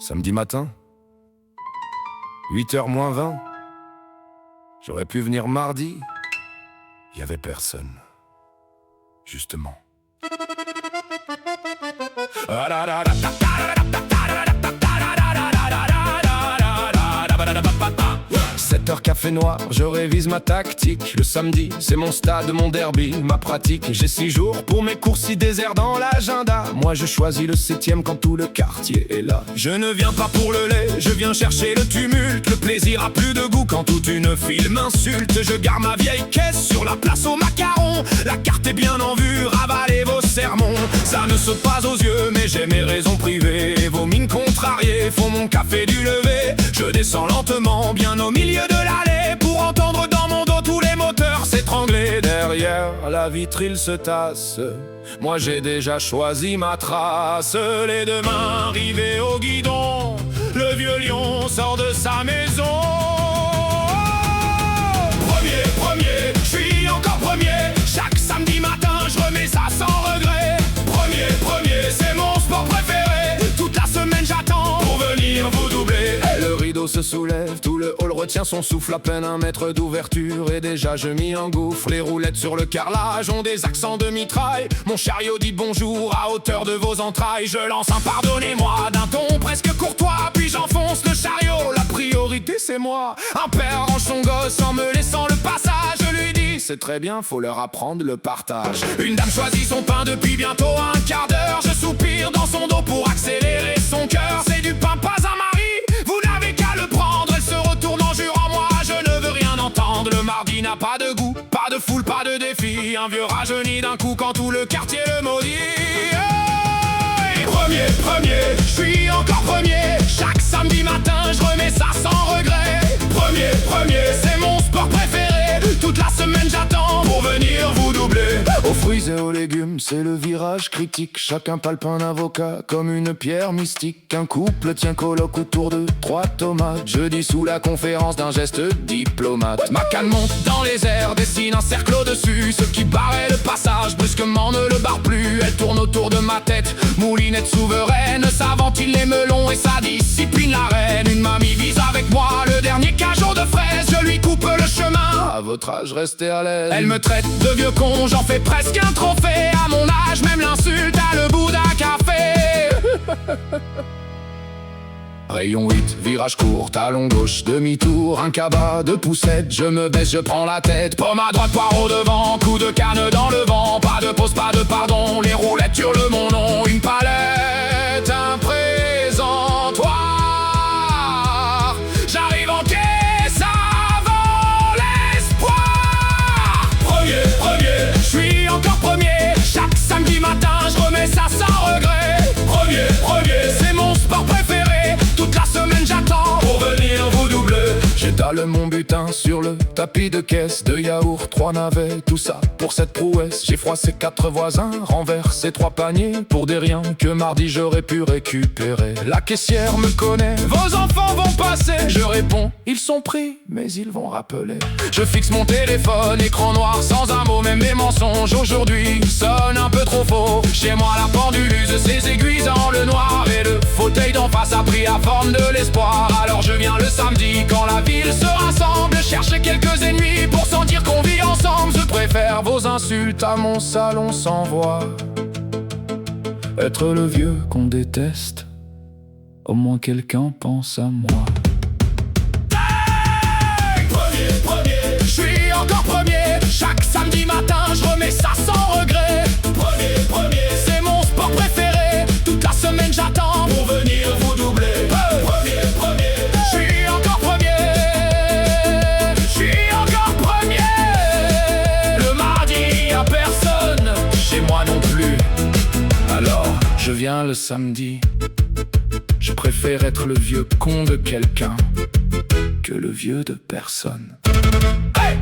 Samedi matin, 8h moins 20. J'aurais pu venir mardi. Il y avait personne. Justement. 7h café noir, je révise ma tactique. Le samedi, c'est mon stade, mon derby, ma pratique. J'ai 6 jours pour mes courses, 6 déserts dans l'agenda. Moi je choisis le 7e quand tout le quartier est là. Je ne viens pas pour le lait, je viens chercher le tumulte. Le plaisir a plus de goût quand toute une file m'insulte. Je garde ma vieille caisse sur la place aux macarons. La carte est bien en vue, ravalez vos sermons. Ça ne saute pas aux yeux, mais j'ai mes raisons privées. Et vos mines contrariées font mon café du lever. Je descends lentement, bien au milieu de l'allée, pour entendre dans mon dos tous les moteurs s'étrangler. Derrière la vitre ils se tassent, moi j'ai déjà choisi ma trace. Les deux mains rivées au guidon, le vieux lion sort de sa maison. Premier, je suis encore premier. Chaque samedi matin je remets ça sans regret. Premier, c'est mon sport préféré. Toute la semaine j'attends pour venir vous doubler. Le rideau se soulève, tout le hall retient son souffle. À peine 1 mètre d'ouverture et déjà je m'y engouffre. Les roulettes sur le carrelage ont des accents de mitraille. Mon chariot dit bonjour à hauteur de vos entrailles. Je lance un pardonnez-moi d'un ton presque courtois, puis j'enfonce le chariot. La priorité c'est moi. Un père range son gosse en me laissant le passage. Je lui dis c'est très bien, faut leur apprendre le partage. Une dame choisit son pain depuis bientôt un quart d'heure. Je soupire dans son dos pour accélérer son cœur. C'est du pain, pas un mari, vous n'avez qu'à le prendre. Elle se retourne en jurant, moi je ne veux rien entendre. Le mardi n'a pas de goût, pas de foule, pas de défi. Un vieux rajeunit d'un coup quand tout le quartier le maudit. Hey, premier, je suis encore premier. Chaque samedi matin je remets ça sans regret. Premier, c'est mon sport préféré. Toute la semaine j'attends pour venir vous doubler. Aux fruits et aux légumes, c'est le virage critique. Chacun palpe un avocat comme une pierre mystique. Un couple tient colloque autour de 3 tomates. Je dis sous la conférence d'un geste diplomate. Ma canne monte dans les airs, dessine un cercle au-dessus. Ce qui barrait le passage brusquement ne le barre plus. Elle tourne autour de ma tête, moulinette souveraine. Ça ventile les melons et ça discipline la reine. Une mamie vise avec moi le dernier cajot de fraises. Je lui coupe le chemin. À votre âge, restez à l'aise. Elle me traite de vieux con, j'en fais presque un trophée. À mon âge, même l'insulte a le bout d'un café. Rayon 8, virage court, talon gauche, demi-tour, un cabas de poussette. Je me baisse, je prends la tête, pomme à droite, poireau devant, coup de canne dans le vent. Pas de pause, pas de pardon, les roulettes hurlent mon nom. Une palette, un présentoir. J'arrive en caisse avant l'espoir. Premier, je suis encore premier. Chaque samedi matin, je remets ça sans regret. Premier, c'est mon sport préféré. Toute la semaine j'attends pour venir vous doubler. J'étale mon butin sur le tapis de caisse. 2 yaourts, 3 navets, tout ça pour cette prouesse. J'ai froissé 4 voisins, renversé 3 paniers pour des riens que mardi j'aurais pu récupérer. La caissière me connaît, vos enfants vont passer. Je réponds, ils sont pris, mais ils vont rappeler. Je fixe mon téléphone, écran noir sans un mot. Même mes mensonges aujourd'hui sonnent un peu trop faux. Chez moi la pendule use ses aiguilles dans le noir. Et le fauteuil d'en face a pris la forme de l'espoir. Alors je viens le samedi quand la ville se rassemble, chercher quelques ennemis pour sentir qu'on vit ensemble. Je préfère vos insultes à mon salon sans voix. Être le vieux qu'on déteste, au moins quelqu'un pense à moi. Premier, je suis encore premier. Chaque samedi matin je remets ça sans regret. Premier, c'est mon sport préféré. Toute la semaine j'attends pour venir vous doubler. Premier, je suis encore premier. Je suis encore premier. Le mardi y'a personne, chez moi non plus. Alors je viens le samedi. Je préfère être le vieux con de quelqu'un que le vieux de personne. Hey!